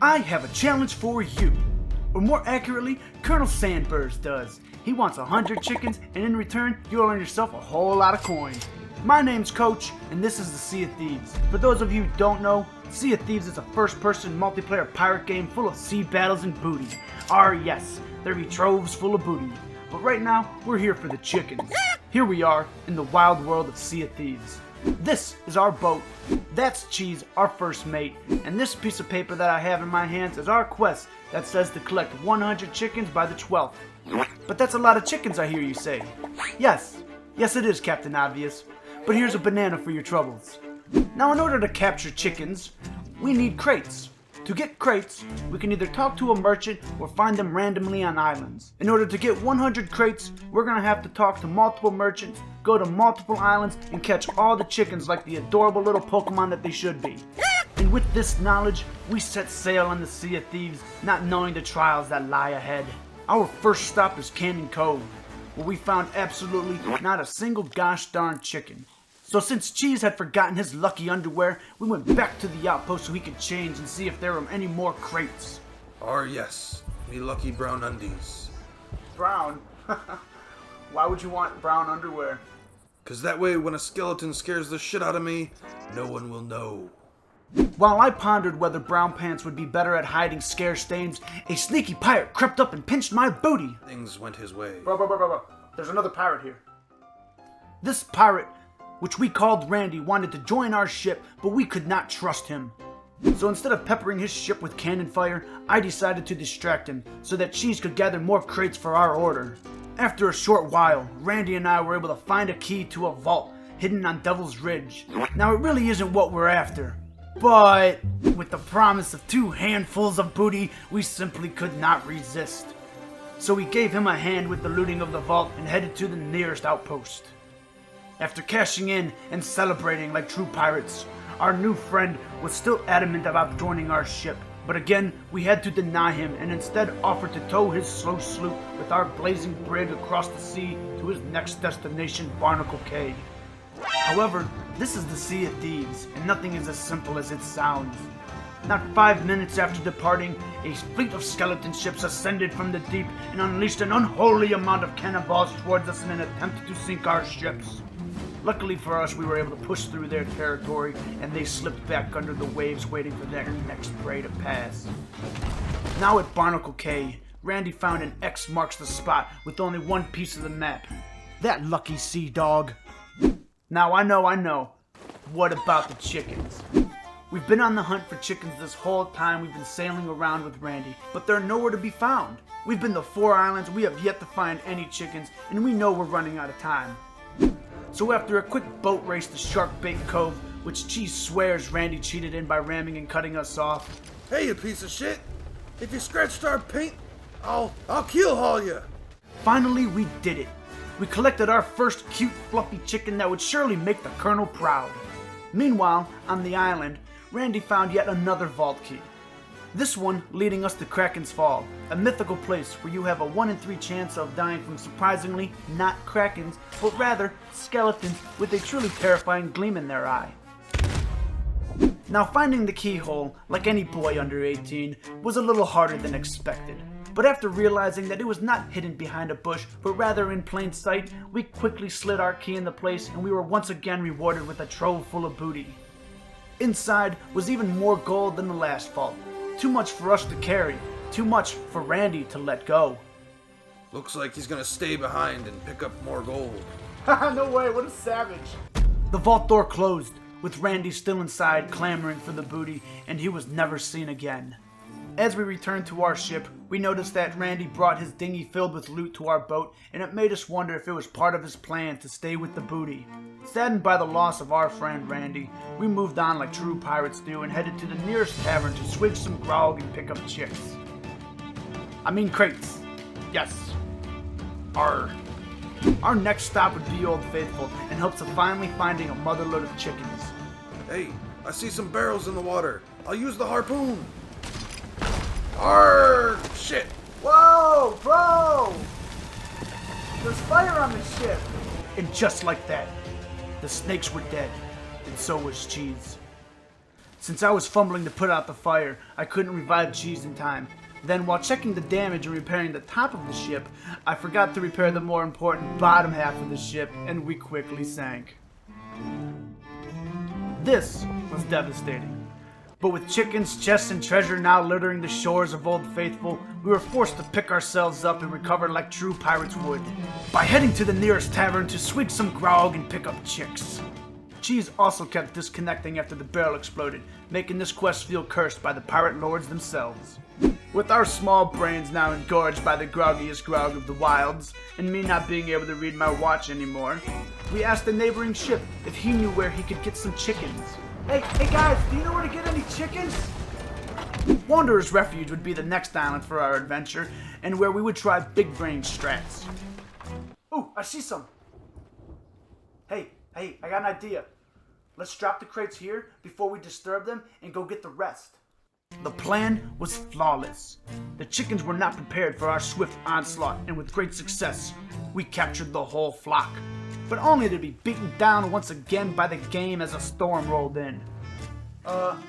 I have a challenge for you. Or more accurately, Colonel Sandburs does. He wants 100 chickens, and in return, you'll earn yourself a whole lot of coins. My name's Coach, and this is the Sea of Thieves. For those of you who don't know, Sea of Thieves is a first-person multiplayer pirate game full of sea battles and booty. Yes, there be troves full of booty. But right now, we're here for the chickens. Here we are, in the wild world of Sea of Thieves. This is our boat. That's Cheese, our first mate. And this piece of paper that I have in my hands is our quest that says to collect 100 chickens by the 12th. But that's a lot of chickens, I hear you say. Yes it is, Captain Obvious. But here's a banana for your troubles. Now, in order to capture chickens, we need crates. To get crates, we can either talk to a merchant or find them randomly on islands. In order to get 100 crates, we're gonna have to talk to multiple merchants, go to multiple islands, and catch all the chickens like the adorable little Pokemon that they should be. And with this knowledge, we set sail on the Sea of Thieves, not knowing the trials that lie ahead. Our first stop is Cove, where we found absolutely not a single gosh darn chicken. So since Cheese had forgotten his lucky underwear, we went back to the outpost so he could change and see if there were any more crates. Yes, me lucky brown undies. Brown? Why would you want brown underwear? 'Cause that way when a skeleton scares the shit out of me, no one will know. While I pondered whether brown pants would be better at hiding scare stains, a sneaky pirate crept up and pinched my booty. Things went his way. Bro. There's another pirate here. This pirate, which we called Randy, wanted to join our ship, but we could not trust him. So instead of peppering his ship with cannon fire, I decided to distract him so that Cheese could gather more crates for our order. After a short while, Randy and I were able to find a key to a vault hidden on Devil's Ridge. Now, it really isn't what we're after, but with the promise of 2 handfuls of booty, we simply could not resist. So we gave him a hand with the looting of the vault and headed to the nearest outpost. After cashing in and celebrating like true pirates, our new friend was still adamant about joining our ship. But again, we had to deny him and instead offered to tow his slow sloop with our blazing brig across the sea to his next destination, Barnacle K. However, this is the Sea of Thieves, and nothing is as simple as it sounds. Not 5 minutes after departing, a fleet of skeleton ships ascended from the deep and unleashed an unholy amount of cannonballs towards us in an attempt to sink our ships. Luckily for us, we were able to push through their territory, and they slipped back under the waves waiting for their next prey to pass. Now at Barnacle K, Randy found an X marks the spot with only one piece of the map. That lucky sea dog. Now I know. What about the chickens? We've been on the hunt for chickens this whole time we've been sailing around with Randy, but they're nowhere to be found. We've been to 4 islands, we have yet to find any chickens, and we know we're running out of time. So after a quick boat race to Sharkbait Cove, which Cheese swears Randy cheated in by ramming and cutting us off. Hey, you piece of shit! If you scratched our paint, I'll keel haul you! Finally, we did it. We collected our first cute, fluffy chicken that would surely make the Colonel proud. Meanwhile, on the island, Randy found yet another vault key. This one leading us to Krakens Fall, a mythical place where you have a 1 in 3 chance of dying from surprisingly not krakens, but rather skeletons with a truly terrifying gleam in their eye. Now, finding the keyhole, like any boy under 18, was a little harder than expected. But after realizing that it was not hidden behind a bush, but rather in plain sight, we quickly slid our key into place and we were once again rewarded with a trove full of booty. Inside was even more gold than the last vault. Too much for us to carry, too much for Randy to let go. Looks like he's gonna stay behind and pick up more gold. Haha, no way, what a savage. The vault door closed, with Randy still inside clamoring for the booty, and he was never seen again. As we returned to our ship, we noticed that Randy brought his dinghy filled with loot to our boat, and it made us wonder if it was part of his plan to stay with the booty. Saddened by the loss of our friend Randy, we moved on like true pirates do and headed to the nearest tavern to swig some grog and pick up chicks. I mean crates. Yes. Our next stop would be Old Faithful in hopes of finally finding a motherload of chickens. Hey, I see some barrels in the water. I'll use the harpoon. Arrgh! Shit! Whoa, bro! There's fire on the ship! And just like that, the snakes were dead, and so was Cheese. Since I was fumbling to put out the fire, I couldn't revive Cheese in time. Then, while checking the damage and repairing the top of the ship, I forgot to repair the more important bottom half of the ship, and we quickly sank. This was devastating. But with chickens, chests, and treasure now littering the shores of Old Faithful, we were forced to pick ourselves up and recover like true pirates would, by heading to the nearest tavern to swig some grog and pick up chicks. Cheese also kept disconnecting after the barrel exploded, making this quest feel cursed by the pirate lords themselves. With our small brains now engorged by the groggiest grog of the wilds, and me not being able to read my watch anymore, we asked the neighboring ship if he knew where he could get some chickens. Hey guys, do you know where to get any chickens? Wanderer's Refuge would be the next island for our adventure, and where we would try big brain strats. Ooh, I see some. Hey, I got an idea. Let's drop the crates here before we disturb them and go get the rest. The plan was flawless. The chickens were not prepared for our swift onslaught, and with great success, we captured the whole flock. But only to be beaten down once again by the game as a storm rolled in.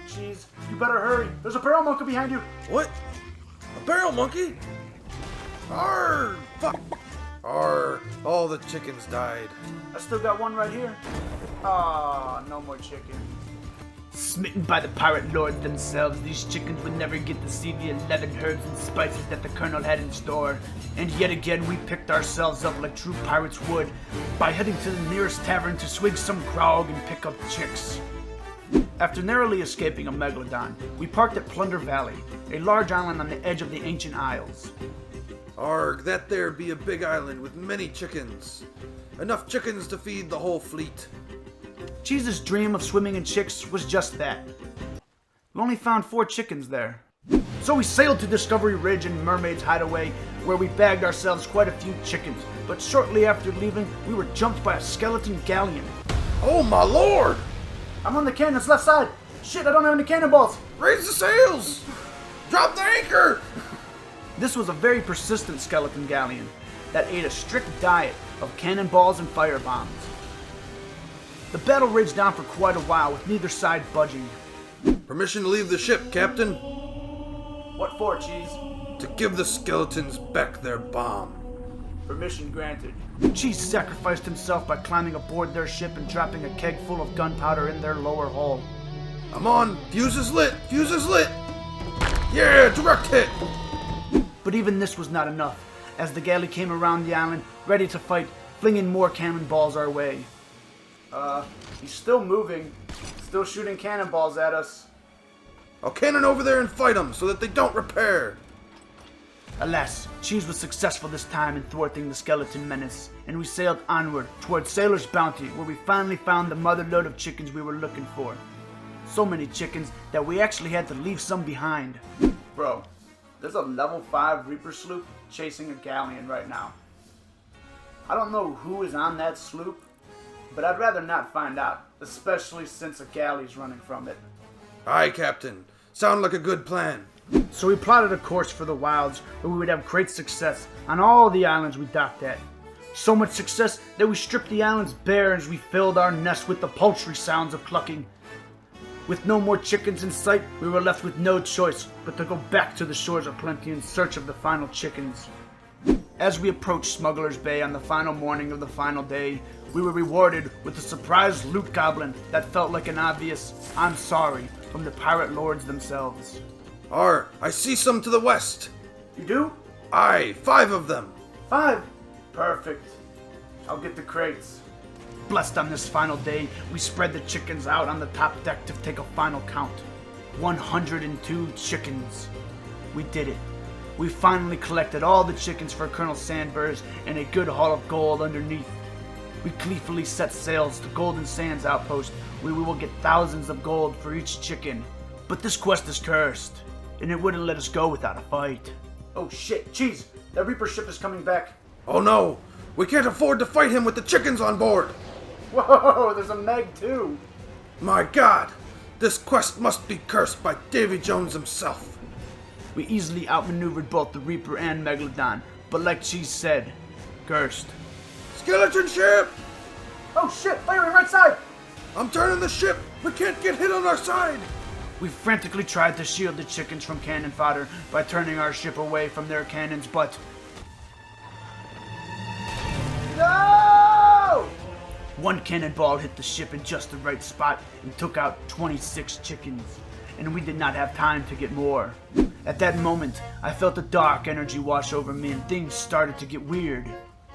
Cheese, you better hurry. There's a barrel monkey behind you. What? A barrel monkey? Arr! Fuck! Arr! All the chickens died. I still got one right here. No more chicken. Smitten by the pirate lords themselves, these chickens would never get to see the 11 herbs and spices that the colonel had in store. And yet again we picked ourselves up like true pirates would, by heading to the nearest tavern to swig some grog and pick up chicks. After narrowly escaping a megalodon, we parked at Plunder Valley, a large island on the edge of the ancient isles. Arg, that there be a big island with many chickens. Enough chickens to feed the whole fleet. Cheese's dream of swimming in chicks was just that. We only found 4 chickens there. So we sailed to Discovery Ridge and Mermaid's Hideaway, where we bagged ourselves quite a few chickens. But shortly after leaving, we were jumped by a skeleton galleon. Oh my lord! I'm on the cannon's left side. Shit, I don't have any cannonballs. Raise the sails! Drop the anchor! This was a very persistent skeleton galleon that ate a strict diet of cannonballs and firebombs. The battle raged on for quite a while, with neither side budging. Permission to leave the ship, Captain. What for, Cheese? To give the skeletons back their bomb. Permission granted. Cheese sacrificed himself by climbing aboard their ship and dropping a keg full of gunpowder in their lower hull. I'm on! Fuse is lit! Fuse is lit! Yeah, direct hit! But even this was not enough, as the galley came around the island, ready to fight, flinging more cannonballs our way. He's still moving, still shooting cannonballs at us. I'll cannon over there and fight them so that they don't repair. Alas, Cheese was successful this time in thwarting the skeleton menace, and we sailed onward towards Sailor's Bounty, where we finally found the mother lode of chickens we were looking for. So many chickens that we actually had to leave some behind. Bro, there's a level 5 Reaper sloop chasing a Galleon right now. I don't know who is on that sloop, but I'd rather not find out, especially since a galley's running from it. Aye, Captain. Sound like a good plan. So we plotted a course for the wilds where we would have great success on all the islands we docked at. So much success that we stripped the islands bare as we filled our nest with the poultry sounds of clucking. With no more chickens in sight, we were left with no choice but to go back to the shores of plenty in search of the final chickens. As we approached Smuggler's Bay on the final morning of the final day, we were rewarded with a surprise loot goblin that felt like an obvious "I'm sorry" from the pirate lords themselves. I see some to the west. You do? Aye, 5 of them. 5? Perfect. I'll get the crates. Blessed on this final day, we spread the chickens out on the top deck to take a final count. 102 chickens. We did it. We finally collected all the chickens for Colonel Sandburs and a good haul of gold underneath. We gleefully set sails to Golden Sands outpost, where we will get thousands of gold for each chicken. But this quest is cursed, and it wouldn't let us go without a fight. Oh shit, Cheese! That Reaper ship is coming back. Oh no! We can't afford to fight him with the chickens on board! Whoa, there's a Meg too! My god! This quest must be cursed by Davy Jones himself. We easily outmaneuvered both the Reaper and Megalodon, but like Cheese said, cursed. Skeleton ship! Oh shit, firing right side! I'm turning the ship! We can't get hit on our side! We frantically tried to shield the chickens from cannon fodder by turning our ship away from their cannons, but... No! One cannonball hit the ship in just the right spot and took out 26 chickens, and we did not have time to get more. At that moment, I felt a dark energy wash over me and things started to get weird.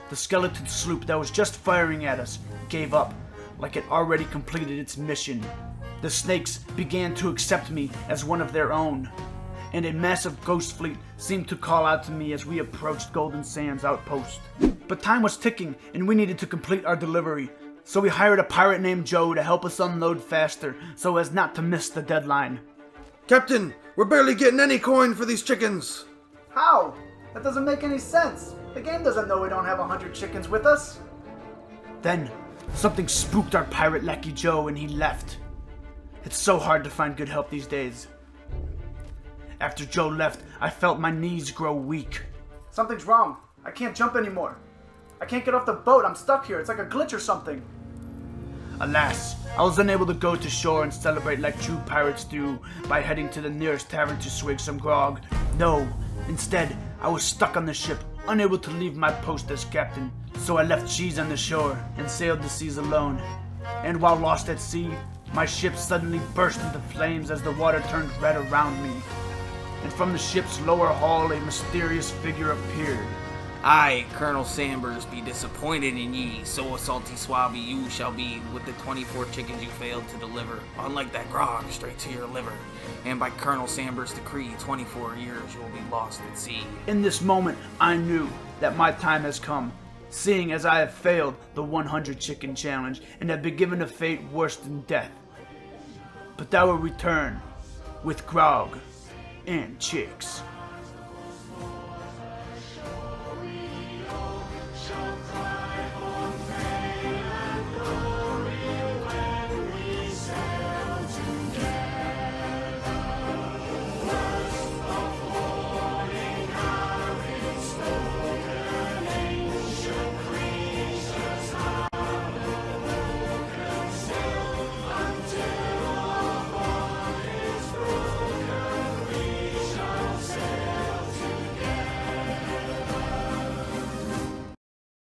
The skeleton sloop that was just firing at us gave up, like it already completed its mission. The snakes began to accept me as one of their own, and a massive ghost fleet seemed to call out to me as we approached Golden Sands outpost. But time was ticking and we needed to complete our delivery, so we hired a pirate named Joe to help us unload faster so as not to miss the deadline. Captain, we're barely getting any coin for these chickens. How? That doesn't make any sense. The game doesn't know we don't have 100 chickens with us. Then, something spooked our pirate lackey Joe and he left. It's so hard to find good help these days. After Joe left, I felt my knees grow weak. Something's wrong. I can't jump anymore. I can't get off the boat. I'm stuck here. It's like a glitch or something. Alas, I was unable to go to shore and celebrate like true pirates do by heading to the nearest tavern to swig some grog. No, instead, I was stuck on the ship, unable to leave my post as captain. So I left Cheese on the shore and sailed the seas alone. And while lost at sea, my ship suddenly burst into flames as the water turned red around me. And from the ship's lower hull, a mysterious figure appeared. I, Colonel Sandburs, be disappointed in ye, so a salty swabby you shall be with the 24 chickens you failed to deliver, unlike that grog straight to your liver. And by Colonel Sandburs' decree, 24 years you will be lost at sea. In this moment, I knew that my time has come, seeing as I have failed the 100 chicken challenge and have been given a fate worse than death. But thou will return with grog and chicks.